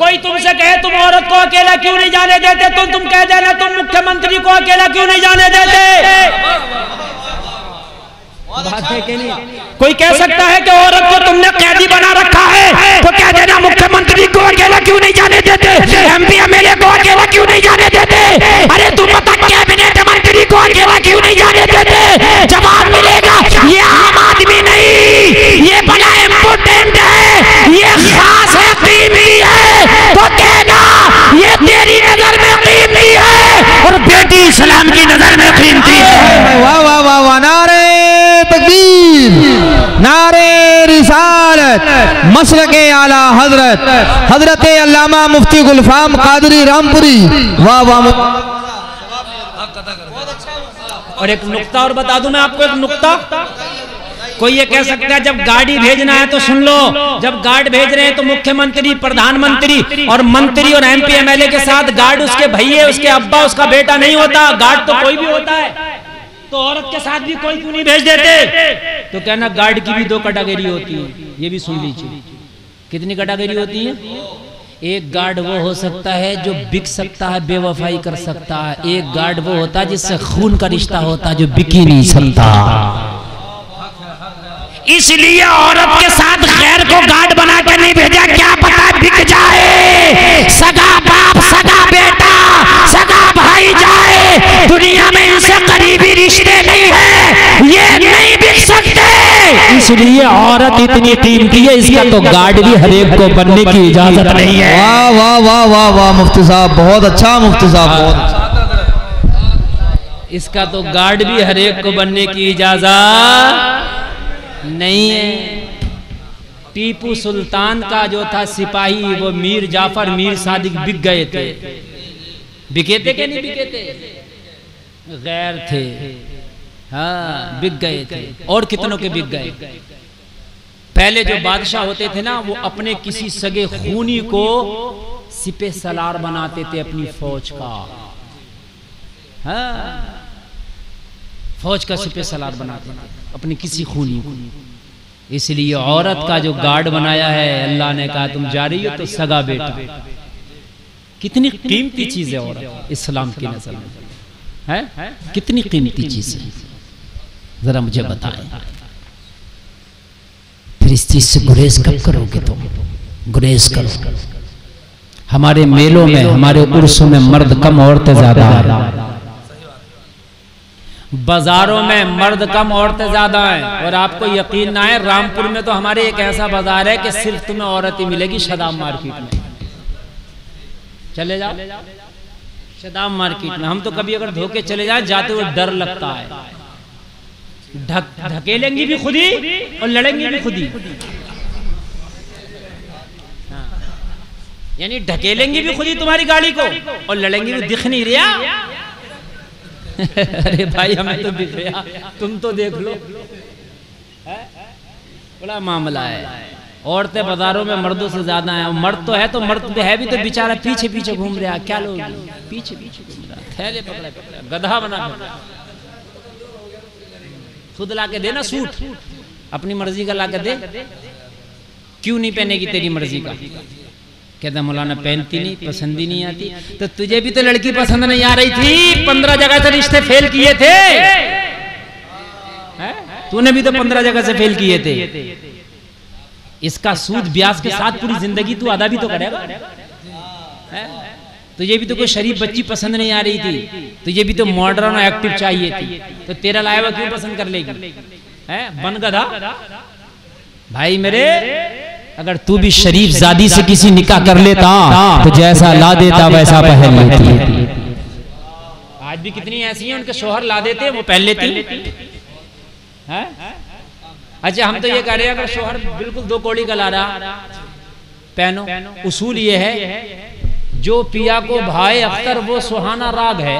कोई तुमसे कहे तुम औरत को अकेला क्यों नहीं जाने देते, तो तुम कह देना तुम मुख्यमंत्री को अकेला क्यों नहीं जाने देते। बात है कि नहीं? कोई कह सकता है कि औरत को तुमने कैदी बना रखा है, तो कह देना मुख्यमंत्री को अकेला क्यों नहीं जाने देते, एमपी एमएलए को अकेला क्यों नहीं जाने देते। अरे तुम बता कैबिनेट मंत्री को अकेला क्यों नहीं जाने देते। जवाब मिलेगा ये आम आदमी नहीं, ये बड़ा इम्पोर्टेंट है, ये खास है, कीमती है। तो कहना ये तेरी नजर में कीमती है और बेटी इस्लाम की नजर में कीमती है। वाह वाह वाह वाह, नारे तकबीर, नारे रिसालत, मसलके आला हजरत हजरत अल्लामा मुफ्ती गुलफाम कादरी रामपुरी। वाह वाह। और एक नुक्ता और बता दूं मैं आपको, एक नुक्ता। कोई ये कह सकता है जब गाड़ी भेजना है तो सुन लो, जब गार्ड भेज रहे हैं तो मुख्यमंत्री, प्रधानमंत्री और मंत्री और एमपी एमएलए के साथ गार्ड उसके भैया, उसके अब्बा, उसका बेटा नहीं होता। गार्ड तो कोई भी होता है, तो औरत के साथ भी कोई क्यों नहीं भेज देते। तो कहना गार्ड की भी 2 कैटेगरी होती है, ये भी सुन लीजिए। कितनी कैटेगरी होती है? एक गार्ड वो हो सकता है जो बिक सकता है, बेवफाई कर सकता है। एक गार्ड वो होता है जिससे खून का रिश्ता होता है, जो बिक ही नहीं सकता। इसलिए औरत के साथ गैर को गार्ड बना के नहीं भेजा, क्या पता बिक जाए। सगा बाप, सगा बेटा, सगा भाई जाए, दुनिया में इनसे करीबी रिश्ते नहीं है, ये नहीं बिक सकते। इसलिए औरत इतनी कीमती है, इसका तो गार्ड भी हर एक को बनने की इजाजत नहीं है। वाह वाह वाह वाह वाह मुफ्ती साहब, बहुत अच्छा मुफ्ती साहब, बहुत अच्छा। इसका तो गार्ड भी हर एक को बनने की इजाजत नहीं है। टीपू सुल्तान का जो था सिपाही, वो मीर जाफर, मीर सादिक बिक गए थे। बिके थे कि नहीं बिके थे? गैर थे, हाँ बिक गए थे। और कितनों के बिक गए। पहले जो बादशाह होते थे ना, वो अपने किसी सगे खूनी को सिपे सलार बनाते थे अपनी फौज का। हाँ, फौज का सिपे सलार बनाते थे अपनी किसी खूनी को। इसलिए औरत का जो गार्ड बनाया है, अल्लाह ने कहा तुम जा रही हो तो सगा बेटा। कितनी कीमती चीज है औरत इस्लाम की नजर में, है कितनी कीमती चीज है, जरा मुझे बताएं। फिर इस चीज से गुरेज कब करोगे तुम? गुरेज करो। हमारे मेलों में, हमारे उर्सों में मर्द कम, औरतें ज्यादा है। बाजारों में मर्द कम, औरतें ज्यादा हैं। और आपको यकीन ना है, रामपुर में तो हमारे एक ऐसा बाजार है कि सिर्फ तुम्हें औरत ही मिलेगी। शदाब मार्केट में चले जाओ, शदाब मार्केट में हम तो कभी अगर धोखे चले जाए, जाते हुए डर लगता है। ढकेलेंगी भी खुद ही और लड़ेंगी भी खुद ही। यानी ढकेलेंगी भी खुद ही तुम्हारी गाड़ी को और लड़ेंगी भी। दिख नहीं रहा? अरे भाई हमें तो दिख रहा, तुम तो देख लो। बड़ा मामला है। औरतें बाजारों में मर्दों से ज्यादा हैं। मर्द तो है, तो मर्द है भी तो बेचारा पीछे पीछे घूम रहा। क्या लोग पीछे पीछे घूम रहा, थैले पकड़ा पकड़ा, गधा बना खुद ला के देना सूट, अपनी मर्जी का ला के दे। क्यों नहीं पहनेगी तेरी मर्जी का? कहता मौलाना पहनती नहीं, पसंद ही नहीं आती। तो तुझे भी तो लड़की पसंद नहीं आ रही थी, 15 जगह से रिश्ते फेल किए थे। तूने भी तो 15 जगह से फेल किए थे। इसका सूद ब्याज के साथ पूरी जिंदगी तू अदा भी तो करेगा। तुझे भी तो कोई शरीफ बच्ची पसंद नहीं आ रही थी, तुझे भी तो मॉडर्न और एक्टिव चाहिए थी। तो तेरा लाया हुआ क्यों पसंद कर लेगी? बन गधा भाई मेरे। अगर तू भी शरीफ जादी से किसी निकाह कर लेता तो जैसा ला देता वैसा पहन लेती। आज भी कितनी ऐसी हैं उनके शोहर ला देते, वो पहन लेती है। अच्छा हम तो ये कह रहे हैं, अगर शोहर बिल्कुल 2 कौड़ी का ला रहा, पहनो। उसूल ये है, जो पिया को भाई अख्तर वो सुहाना राग है,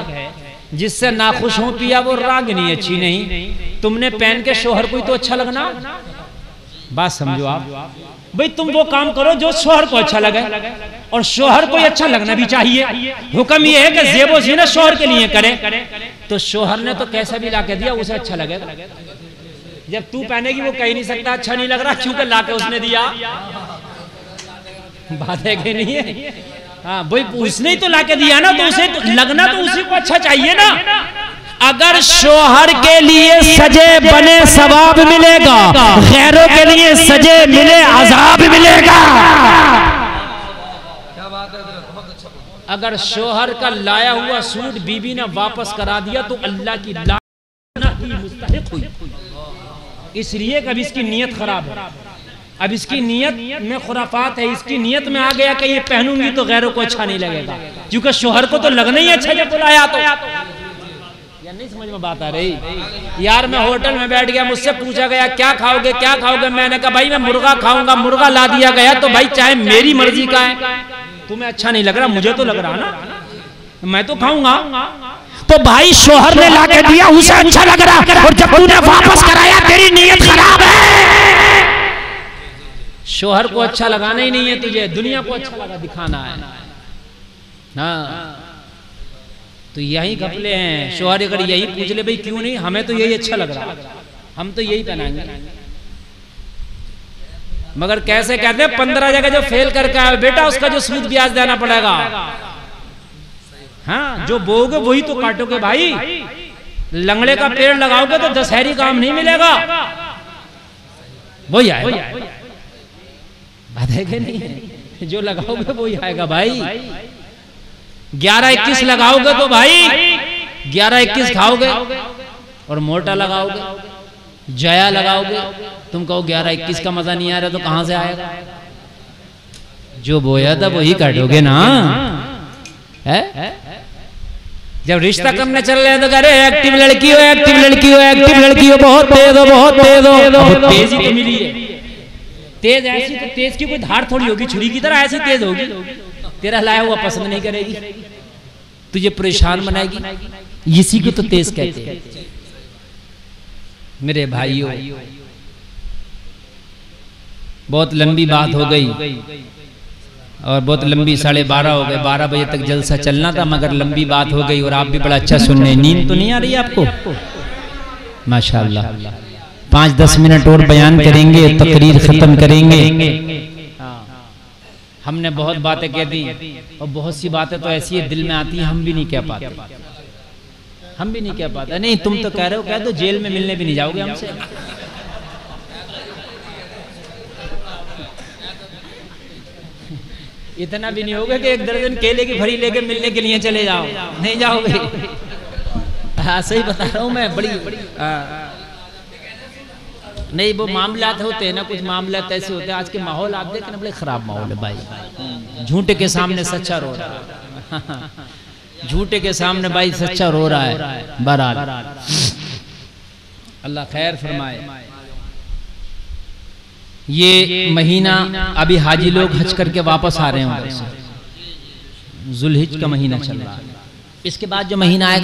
जिससे नाखुश हो पिया वो राग नहीं, अच्छी नहीं। तुमने पहन के शोहर को तो अच्छा लगना। बात समझो आप भाई, तुम वो काम करो जो शोहर को अच्छा लगे, और शोहर को अच्छा लगना भी चाहिए। हुक्म ये है कि ज़ेबो ज़ीनत शोहर के लिए करे। तो शोहर ने तो कैसा भी ला के दिया, उसे अच्छा लगेगा। जब तू पहनेगी वो कह नहीं सकता अच्छा नहीं लग रहा, क्योंकि ला के उसने दिया। बात है कि नहीं है? हाँ वही, उसने ही तो लाके दिया ना, तो उसे तो लगना तो उसी को अच्छा चाहिए ना। अगर शोहर के लिए सजे बने सवाब मिलेगा, गैरों के लिए सजे मिले अजाब मिलेगा। अगर शोहर का लाया हुआ सूट बीबी ने वापस करा दिया तो अल्लाह की लानत ही मुस्तहिक हुई, इसलिए कभी इसकी नीयत खराब है। अब इसकी नीयत में खुराफात है, इसकी नीयत में आ गया कि ये पहनूंगी तो गैरों को अच्छा नहीं लगेगा, क्योंकि शोहर को तो लगना ही अच्छा जब बुलाया तो। या नहीं समझ में बात आ रही? यार मैं होटल में बैठ गया, मुझसे पूछा गया क्या खाओगे क्या खाओगे, मैंने कहा भाई मैं मुर्गा खाऊंगा, मुर्गा ला दिया गया तो भाई चाहे मेरी मर्जी का है, तुम्हें अच्छा नहीं लग रहा, मुझे तो लग रहा ना, मैं तो खाऊंगा। तो भाई शोहर ने ला के दिया, उसे अच्छा लग रहा, और जब तूने वापस कराया तेरी नीयत खराब है। शोहर को अच्छा लगाना ही नहीं है तुझे, दुनिया को अच्छा लगा दिखाना है ना। तो यही घपले हैं। शोहर अगर यही पूछ ले भाई क्यों नहीं, हमें तो यही अच्छा लग रहा, हम तो यही पहनाएंगे, मगर कैसे कहते हैं 15 जगह जो फेल करके आए बेटा उसका जो सूद ब्याज देना पड़ेगा। हाँ जो बोओगे वही तो काटोगे भाई, लंगड़े का पेड़ लगाओगे तो दशहरी काम नहीं मिलेगा, वही आएगा। बात है कि नहीं? जो लगाओगे वही आएगा भाई। 11-21 लगाओगे तो भाई 11-21 खाओगे, और मोटा लगाओगे जया लगाओगे, तुम कहो 11-21 का मजा नहीं आ रहा तो कहां से आएगा? जो बोया था वही काटोगे ना। है जब रिश्ता करने चल रहे हैं तो कह रहे एक्टिव लड़की हो, एक्टिव लड़की हो, एक्टिव लड़की हो, बहुत तेज हो, बहुत तेज हो। तेज ही तो मिली है, तेज ऐसी तो तेज की कोई धार थोड़ी होगी, छुरी की तरह ऐसी तेज होगी, तेरा लाया हुआ पसंद नहीं करेगी, तुझे परेशान बनाएगी, इसी को तो तेज कहते हैं। मेरे भाइयों बहुत लंबी बात हो गई और बहुत लंबी 12:30 हो गए, 12 बजे तक जलसा चलना था मगर लंबी बात हो गई और आप भी बड़ा अच्छा सुन रहे। नींद तो नहीं आ रही आपको? माशाअल्लाह। 5-10 मिनट और बयान करेंगे, तकरीर खत्म करेंगे। हमने बहुत बातें कह दी और बहुत सी बातें तो ऐसी है दिल में आती है हम भी नहीं कह पाते, हम भी नहीं कह पाते। नहीं तुम तो कह रहे हो, कह दो, जेल में मिलने भी नहीं जाओगे हमसे। इतना भी नहीं होगा कि 1 दर्जन केले की भरी लेके मिलने के लिए चले जाओ, नहीं जाओगे। हाँ सही बता रहा हूँ मैं। बड़ी नहीं वो मामलात होते हैं ना, कुछ मामलात ऐसे होते हैं। आज के माहौल आप देखें ना, बड़े खराब माहौल है भाई। झूठे के सामने सच्चा रो रहा है, झूठे के सामने भाई सच्चा रो रहा है। बहरहाल अल्लाह खैर फरमाए। ये महीना अभी हाजी लोग हज करके वापस आ रहे हैं, जुल्हिज का महीना चल रहा है। इसके बाद जो महीना आएगा